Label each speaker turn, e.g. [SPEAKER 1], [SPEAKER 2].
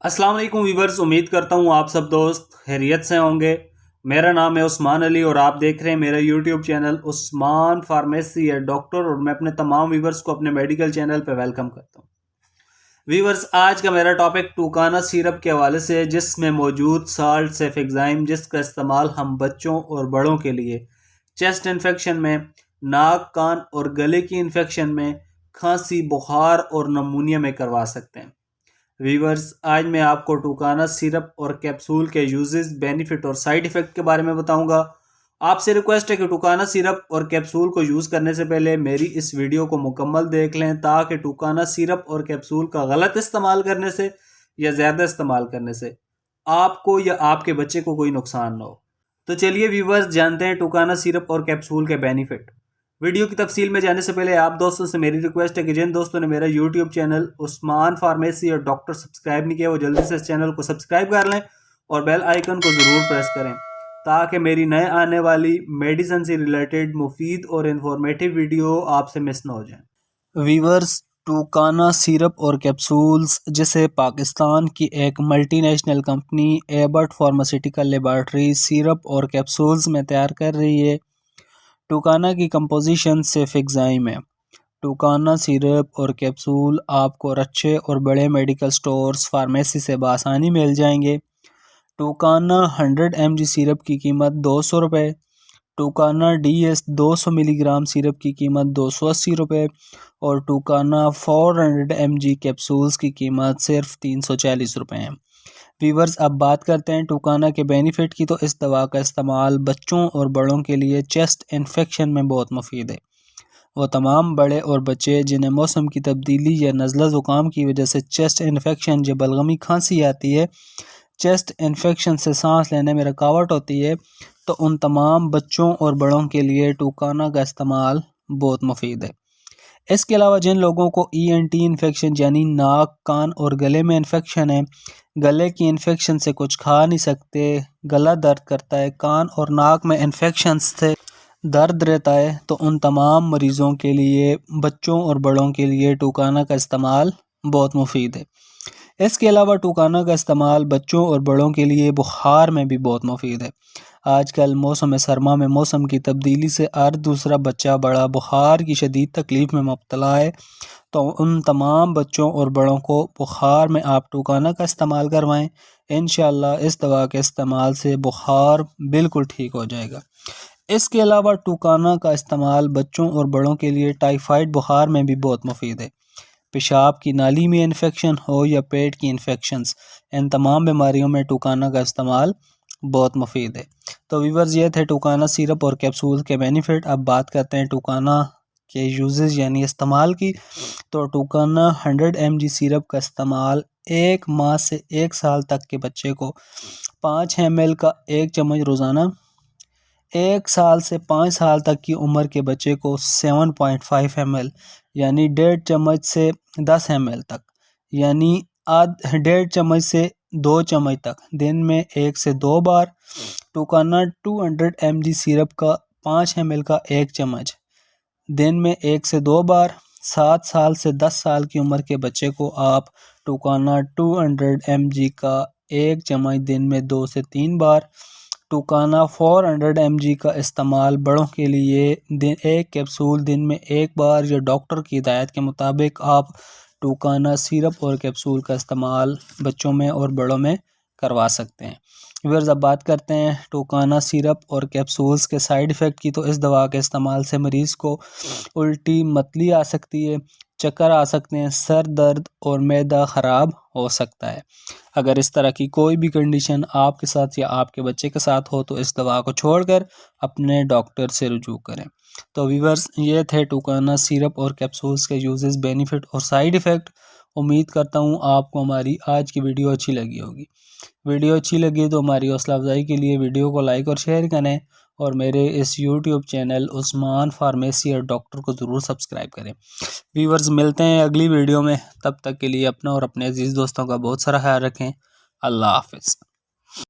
[SPEAKER 1] अस्सलाम वालेकुम वीवर्स, उम्मीद करता हूँ आप सब दोस्त खैरियत से होंगे। मेरा नाम है उस्मान अली और आप देख रहे हैं मेरा यूट्यूब चैनल उस्मान फार्मेसी है डॉक्टर, और मैं अपने तमाम वीवर्स को अपने मेडिकल चैनल पर वेलकम करता हूँ। वीवर्स, आज का मेरा टॉपिक टूकाना सिरप के हवाले से है, जिसमें मौजूद साल्ट सेफेक्साइम, जिसका इस्तेमाल हम बच्चों और बड़ों के लिए चेस्ट इन्फेक्शन में, नाक कान और गले की इन्फेक्शन में, खांसी बुखार और नमूनिया में करवा सकते हैं। वीवर्स, आज मैं आपको टूकाना सिरप और कैप्सूल के यूजेस, बेनिफिट और साइड इफ़ेक्ट के बारे में बताऊंगा। आपसे रिक्वेस्ट है कि टूकाना सिरप और कैप्सूल को यूज़ करने से पहले मेरी इस वीडियो को मुकम्मल देख लें, ताकि टूकाना सिरप और कैप्सूल का गलत इस्तेमाल करने से या ज़्यादा इस्तेमाल करने से आपको या आपके बच्चे को कोई नुकसान ना हो। तो चलिए वीवर्स, जानते हैं टूकाना सिरप और कैप्सूल के बेनिफिट। वीडियो की तफसील में जाने से पहले आप दोस्तों से मेरी रिक्वेस्ट है कि जिन दोस्तों ने मेरा यूट्यूब चैनल उस्मान फार्मेसी और डॉक्टर सब्सक्राइब नहीं किया, वो जल्दी से इस चैनल को सब्सक्राइब कर लें और बेल आइकन को ज़रूर प्रेस करें, ताकि मेरी नए आने वाली मेडिसिन से रिलेटेड मुफीद और इन्फॉर्मेटिव वीडियो आपसे मिस ना हो जाए। वीवर्स, टूकाना सिरप और कैप्सूल्स, जिसे पाकिस्तान की एक multinational company Abbott pharmaceutical laboratory syrup और कैप्सूल्स में तैयार कर रही है। टूकाना की कंपोजिशन सेफेक्साइम है। टूकाना सिरप और कैप्सूल आपको अच्छे और बड़े मेडिकल स्टोर्स, फार्मेसी से बआसानी मिल जाएंगे। टूकाना 100 mg सिरप की कीमत 200 रुपये। टूकाना DS 200 मिलीग्राम सिरप की कीमत 280 रुपये और टूकाना 400 mg कैप्सूल्स की कीमत सिर्फ 340 रुपये है। वीवर्स, अब बात करते हैं टूकाना के बेनिफिट की। तो इस दवा का इस्तेमाल बच्चों और बड़ों के लिए चेस्ट इन्फेक्शन में बहुत मुफीद है। वो तमाम बड़े और बच्चे जिन्हें मौसम की तब्दीली या नज़ला ज़ुकाम की वजह से चेस्ट इन्फेक्शन या बलगमी खांसी आती है, चेस्ट इन्फेक्शन से सांस लेने में रुकावट होती है, तो उन तमाम बच्चों और बड़ों के लिए टूकाना का इस्तेमाल बहुत मुफीद है। इसके अलावा जिन लोगों को ENT इन्फेक्शन यानी नाक कान और गले में इन्फेक्शन है, गले की इन्फेक्शन से कुछ खा नहीं सकते, गला दर्द करता है, कान और नाक में इन्फेक्शन से दर्द रहता है, तो उन तमाम मरीज़ों के लिए, बच्चों और बड़ों के लिए टूकाना का इस्तेमाल बहुत मुफीद है। इसके अलावा टूकाना का इस्तेमाल बच्चों और बड़ों के लिए बुखार में भी बहुत मुफीद है। आजकल मौसम सरमा में मौसम की तब्दीली से हर दूसरा बच्चा बड़ा बुखार की शदीद तकलीफ़ में मुब्तला है, तो उन तमाम बच्चों और बड़ों को बुखार में आप टूकाना का इस्तेमाल करवाएं। इंशाअल्लाह इस दवा के इस्तेमाल से बुखार बिल्कुल ठीक हो जाएगा। इसके अलावा टूकाना का इस्तेमाल बच्चों और बड़ों के लिए टाइफाइड बुखार में भी बहुत मुफीद है। पेशाब की नाली में इन्फेक्शन हो या पेट की इन्फेक्शंस, इन तमाम बीमारियों में टूकाना का इस्तेमाल बहुत मुफीद है। तो वीवर्स, ये थे टूकाना सिरप और कैप्सूल के बेनिफिट। अब बात करते हैं टूकाना के यूजेस यानी इस्तेमाल की। तो टूकाना 100 mg सिरप का इस्तेमाल 1 माह से 1 साल तक के बच्चे को 5 ml का 1 चम्मच रोज़ाना, 1 साल से 5 साल तक की उम्र के बच्चे को 7.5 ml यानी 1.5 चम्मच से 10 ml तक, यानी 1.5 चम्मच से 2 चम्मच तक, दिन में 1 से 2 बार। टूकाना 200 mg सिरप का 5 ml का 1 चम्मच, दिन में 1 से 2 बार। 7 साल से 10 साल की उम्र के बच्चे को आप टूकाना 200 mg का 1 चम्मच, दिन में 2 से 3 बार। टूकाना 400 mg का इस्तेमाल बड़ों के लिए एक कैप्सूल दिन में 1 बार, या डॉक्टर की हिदायत के मुताबिक आप टूकाना सिरप और कैप्सूल का इस्तेमाल बच्चों में और बड़ों में करवा सकते हैं। व्यूअर्स, अब बात करते हैं टूकाना सिरप और कैप्सूल्स के साइड इफ़ेक्ट की। तो इस दवा के इस्तेमाल से मरीज़ को उल्टी, मतली आ सकती है, चक्कर आ सकते हैं, सर दर्द और मैदा ख़राब हो सकता है। अगर इस तरह की कोई भी कंडीशन आपके साथ या आपके बच्चे के साथ हो, तो इस दवा को छोड़कर अपने डॉक्टर से रुजू करें। तो व्यूअर्स, ये थे टूकाना सिरप और कैप्सूल्स के यूजेस, बेनिफिट और साइड इफ़ेक्ट। उम्मीद करता हूँ आपको हमारी आज की वीडियो अच्छी लगी होगी। वीडियो अच्छी लगी तो हमारी हौसला अफजाई के लिए वीडियो को लाइक और शेयर करें, और मेरे इस यूट्यूब चैनल उस्मान फार्मेसी और डॉक्टर को ज़रूर सब्सक्राइब करें। व्यूअर्स, मिलते हैं अगली वीडियो में, तब तक के लिए अपना और अपने अजीज़ दोस्तों का बहुत सारा ख्याल रखें। अल्लाह हाफ़िज़।